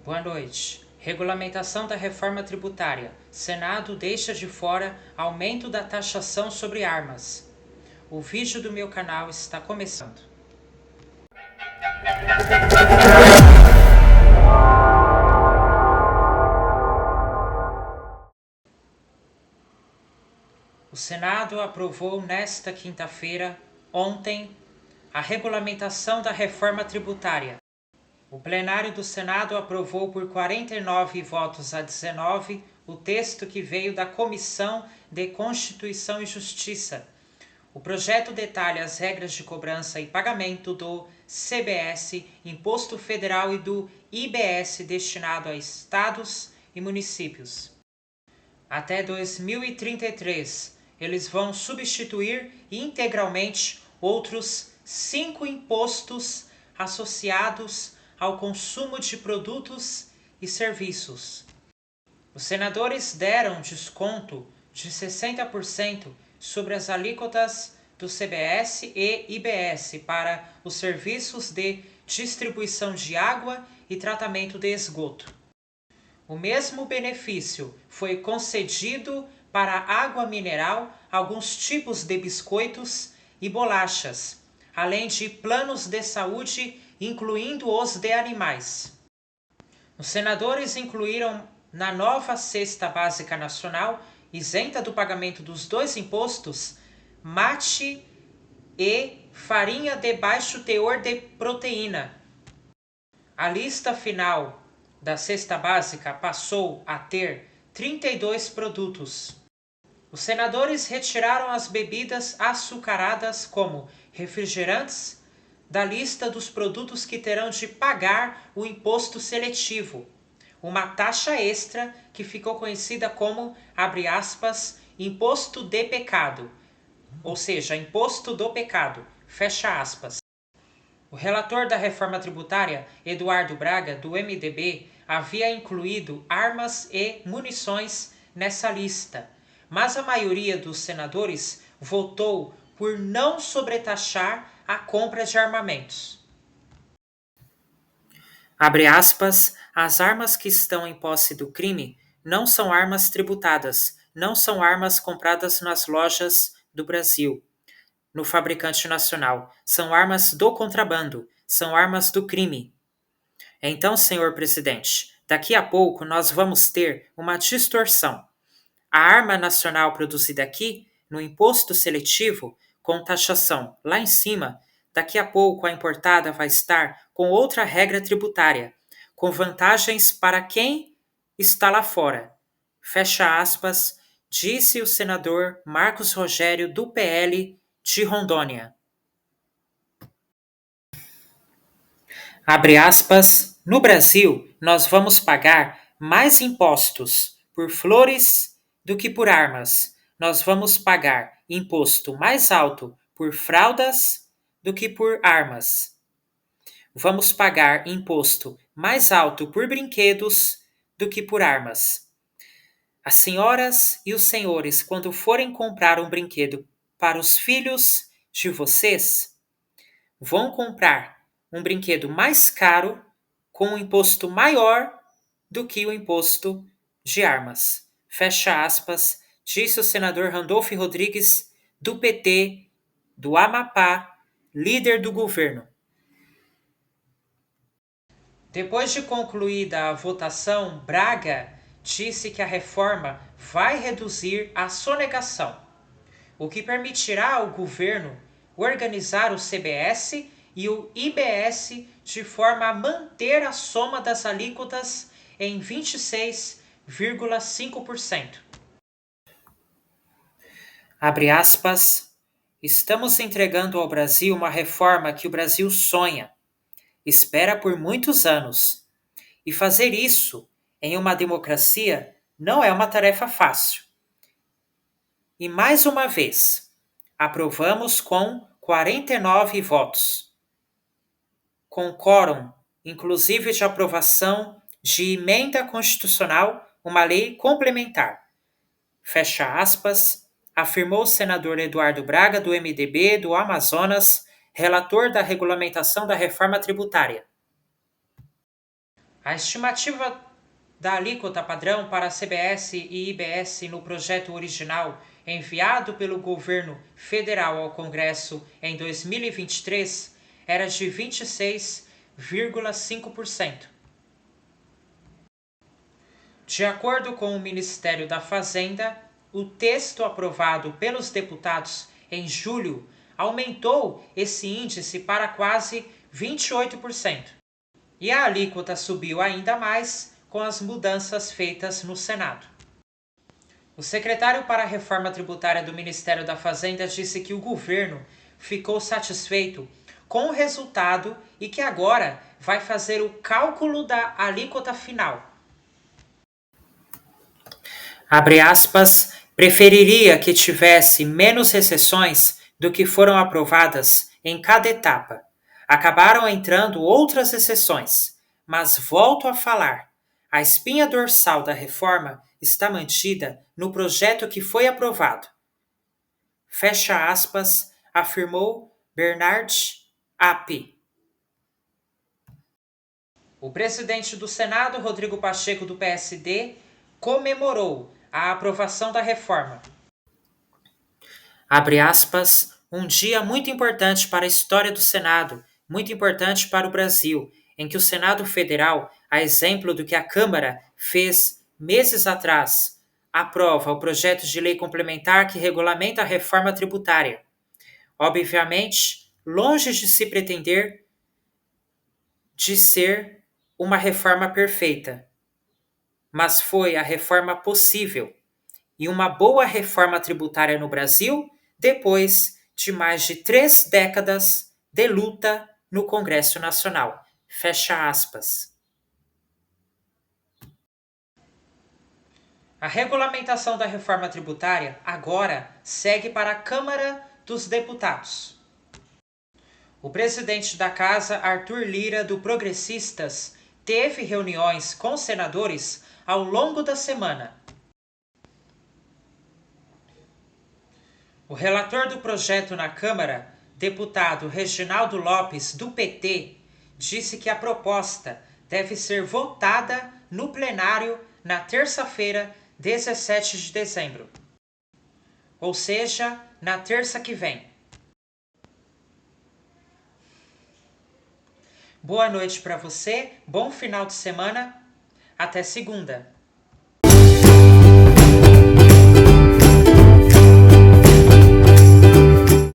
Boa noite. Regulamentação da reforma tributária. Senado deixa de fora aumento da taxação sobre armas. O vídeo do meu canal está começando. O Senado aprovou nesta quinta-feira, ontem, a regulamentação da reforma tributária. O plenário do Senado aprovou por 49 votos a 19 o texto que veio da Comissão de Constituição e Justiça. O projeto detalha as regras de cobrança e pagamento do CBS, Imposto Federal, e do IBS destinado a estados e municípios. Até 2033, eles vão substituir integralmente outros 5 impostos associados ao consumo de produtos e serviços. Os senadores deram desconto de 60% sobre as alíquotas do CBS e IBS para os serviços de distribuição de água e tratamento de esgoto. O mesmo benefício foi concedido para a água mineral, alguns tipos de biscoitos e bolachas, além de planos de saúde, incluindo os de animais. Os senadores incluíram na nova cesta básica nacional, isenta do pagamento dos 2 impostos, mate e farinha de baixo teor de proteína. A lista final da cesta básica passou a ter 32 produtos. Os senadores retiraram as bebidas açucaradas como refrigerantes da lista dos produtos que terão de pagar o imposto seletivo, uma taxa extra que ficou conhecida como, abre aspas, imposto de pecado, ou seja, imposto do pecado, fecha aspas. O relator da reforma tributária, Eduardo Braga, do MDB, havia incluído armas e munições nessa lista, mas a maioria dos senadores votou por não sobretaxar a compra de armamentos. Abre aspas, as armas que estão em posse do crime não são armas tributadas, não são armas compradas nas lojas do Brasil, no fabricante nacional, são armas do contrabando, são armas do crime. Então, senhor presidente, daqui a pouco nós vamos ter uma distorção. A arma nacional produzida aqui, no imposto seletivo, com taxação lá em cima, daqui a pouco a importada vai estar com outra regra tributária, com vantagens para quem está lá fora. Fecha aspas, disse o senador Marcos Rogério, do PL de Rondônia. Abre aspas, no Brasil, nós vamos pagar mais impostos por flores do que por armas. Nós vamos pagar imposto mais alto por fraldas do que por armas. Vamos pagar imposto mais alto por brinquedos do que por armas. As senhoras e os senhores, quando forem comprar um brinquedo para os filhos de vocês, vão comprar um brinquedo mais caro com um imposto maior do que o imposto de armas. Fecha aspas, disse o senador Randolfo Rodrigues, do PT, do Amapá, líder do governo. Depois de concluída a votação, Braga disse que a reforma vai reduzir a sonegação, o que permitirá ao governo organizar o CBS e o IBS de forma a manter a soma das alíquotas em 26,5%. Abre aspas, estamos entregando ao Brasil uma reforma que o Brasil sonha, espera por muitos anos. E fazer isso em uma democracia não é uma tarefa fácil. E mais uma vez, aprovamos com 49 votos. Com quórum, inclusive de aprovação de emenda constitucional, uma lei complementar. Fecha aspas, afirmou o senador Eduardo Braga, do MDB do Amazonas, relator da regulamentação da reforma tributária. A estimativa da alíquota padrão para CBS e IBS no projeto original enviado pelo governo federal ao Congresso em 2023 era de 26,5%. De acordo com o Ministério da Fazenda, o texto aprovado pelos deputados em julho aumentou esse índice para quase 28%. E a alíquota subiu ainda mais com as mudanças feitas no Senado. O secretário para a Reforma Tributária do Ministério da Fazenda disse que o governo ficou satisfeito com o resultado e que agora vai fazer o cálculo da alíquota final. Abre aspas, preferiria que tivesse menos exceções do que foram aprovadas em cada etapa. Acabaram entrando outras exceções, mas volto a falar. A espinha dorsal da reforma está mantida no projeto que foi aprovado. Fecha aspas, afirmou Bernard Api. O presidente do Senado, Rodrigo Pacheco, do PSD, comemorou a aprovação da reforma. Abre aspas, um dia muito importante para a história do Senado, muito importante para o Brasil, em que o Senado Federal, a exemplo do que a Câmara fez meses atrás, aprova o projeto de lei complementar que regulamenta a reforma tributária. Obviamente, longe de se pretender de ser uma reforma perfeita, mas foi a reforma possível e uma boa reforma tributária no Brasil depois de mais de 3 décadas de luta no Congresso Nacional. Fecha aspas. A regulamentação da reforma tributária agora segue para a Câmara dos Deputados. O presidente da Casa, Arthur Lira, do Progressistas, teve reuniões com senadores ao longo da semana. O relator do projeto na Câmara, deputado Reginaldo Lopes, do PT, disse que a proposta deve ser votada no plenário na terça-feira, 17 de dezembro. Ou seja, na terça que vem. Boa noite para você, bom final de semana, até segunda.